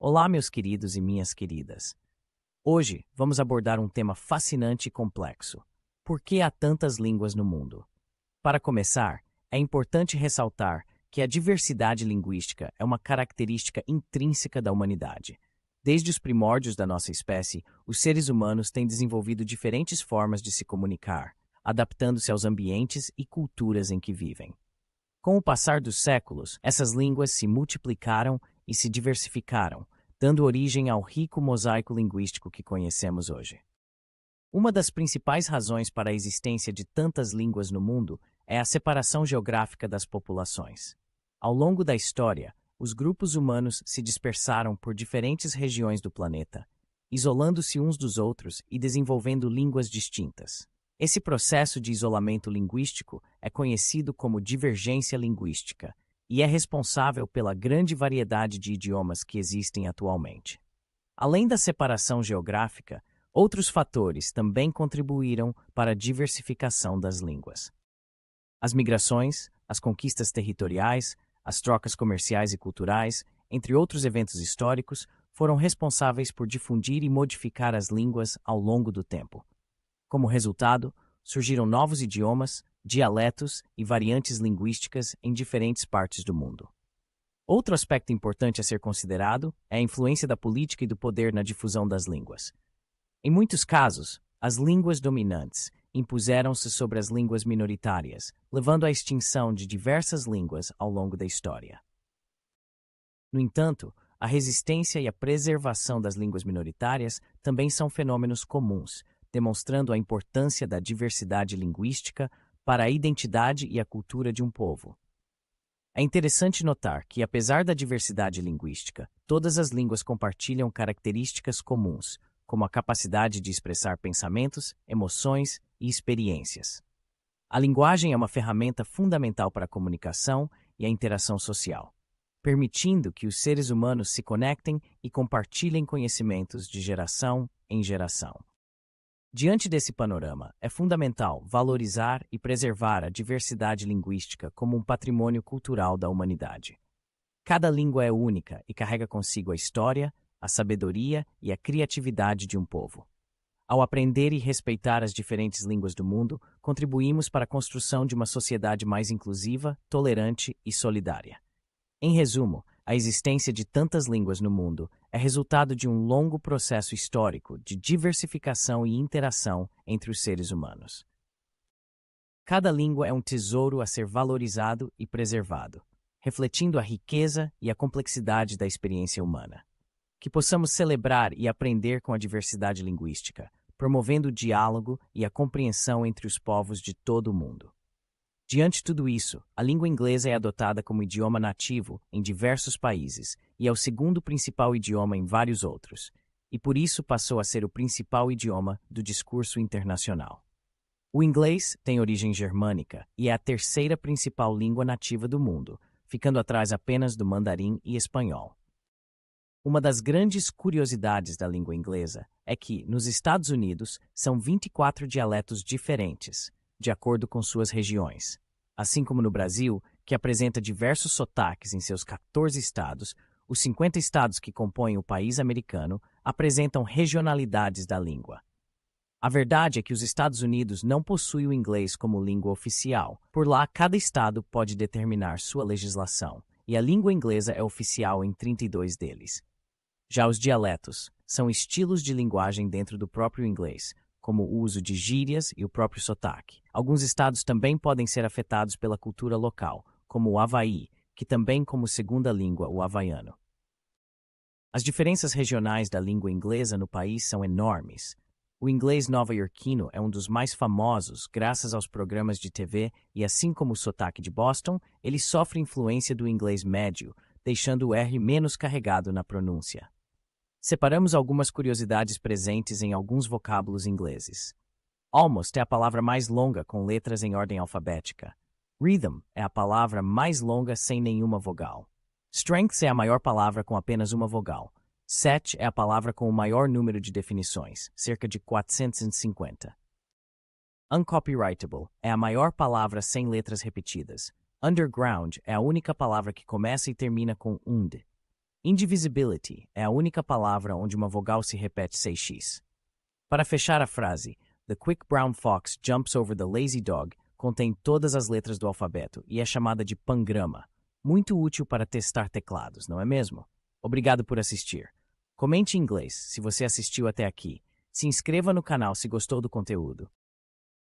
Olá, meus queridos e minhas queridas. Hoje vamos abordar um tema fascinante e complexo. Por que há tantas línguas no mundo? Para começar, é importante ressaltar que a diversidade linguística é uma característica intrínseca da humanidade. Desde os primórdios da nossa espécie, os seres humanos têm desenvolvido diferentes formas de se comunicar, adaptando-se aos ambientes e culturas em que vivem. Com o passar dos séculos, essas línguas se multiplicaram e se diversificaram, dando origem ao rico mosaico linguístico que conhecemos hoje. Uma das principais razões para a existência de tantas línguas no mundo é a separação geográfica das populações. Ao longo da história, os grupos humanos se dispersaram por diferentes regiões do planeta, isolando-se uns dos outros e desenvolvendo línguas distintas. Esse processo de isolamento linguístico é conhecido como divergência linguística e é responsável pela grande variedade de idiomas que existem atualmente. Além da separação geográfica, outros fatores também contribuíram para a diversificação das línguas. As migrações, as conquistas territoriais, as trocas comerciais e culturais, entre outros eventos históricos, foram responsáveis por difundir e modificar as línguas ao longo do tempo. Como resultado, surgiram novos idiomas, dialetos e variantes linguísticas em diferentes partes do mundo. Outro aspecto importante a ser considerado é a influência da política e do poder na difusão das línguas. Em muitos casos, as línguas dominantes impuseram-se sobre as línguas minoritárias, levando à extinção de diversas línguas ao longo da história. No entanto, a resistência e a preservação das línguas minoritárias também são fenômenos comuns, demonstrando a importância da diversidade linguística para a identidade e a cultura de um povo. É interessante notar que, apesar da diversidade linguística, todas as línguas compartilham características comuns, como a capacidade de expressar pensamentos, emoções e experiências. A linguagem é uma ferramenta fundamental para a comunicação e a interação social, permitindo que os seres humanos se conectem e compartilhem conhecimentos de geração em geração. Diante desse panorama, é fundamental valorizar e preservar a diversidade linguística como um patrimônio cultural da humanidade. Cada língua é única e carrega consigo a história, a sabedoria e a criatividade de um povo. Ao aprender e respeitar as diferentes línguas do mundo, contribuímos para a construção de uma sociedade mais inclusiva, tolerante e solidária. Em resumo, a existência de tantas línguas no mundo é resultado de um longo processo histórico de diversificação e interação entre os seres humanos. Cada língua é um tesouro a ser valorizado e preservado, refletindo a riqueza e a complexidade da experiência humana. Que possamos celebrar e aprender com a diversidade linguística, promovendo o diálogo e a compreensão entre os povos de todo o mundo. Diante de tudo isso, a língua inglesa é adotada como idioma nativo em diversos países e é o segundo principal idioma em vários outros, e por isso passou a ser o principal idioma do discurso internacional. O inglês tem origem germânica e é a terceira principal língua nativa do mundo, ficando atrás apenas do mandarim e espanhol. Uma das grandes curiosidades da língua inglesa é que, nos Estados Unidos, são 24 dialetos diferentes, de acordo com suas regiões. Assim como no Brasil, que apresenta diversos sotaques em seus 14 estados, os 50 estados que compõem o país americano apresentam regionalidades da língua. A verdade é que os Estados Unidos não possuem o inglês como língua oficial. Por lá, cada estado pode determinar sua legislação, e a língua inglesa é oficial em 32 deles. Já os dialetos são estilos de linguagem dentro do próprio inglês, como o uso de gírias e o próprio sotaque. Alguns estados também podem ser afetados pela cultura local, como o Havaí, que também como segunda língua o havaiano. As diferenças regionais da língua inglesa no país são enormes. O inglês nova-iorquino é um dos mais famosos graças aos programas de TV e, assim como o sotaque de Boston, ele sofre influência do inglês médio, deixando o R menos carregado na pronúncia. Separamos algumas curiosidades presentes em alguns vocábulos ingleses. Almost é a palavra mais longa com letras em ordem alfabética. Rhythm é a palavra mais longa sem nenhuma vogal. Strengths é a maior palavra com apenas uma vogal. Set é a palavra com o maior número de definições, cerca de 450. Uncopyrightable é a maior palavra sem letras repetidas. Underground é a única palavra que começa e termina com und. Indivisibility é a única palavra onde uma vogal se repete 6x. Para fechar a frase, The quick brown fox jumps over the lazy dog contém todas as letras do alfabeto e é chamada de pangrama. Muito útil para testar teclados, não é mesmo? Obrigado por assistir. Comente em inglês se você assistiu até aqui. Se inscreva no canal se gostou do conteúdo.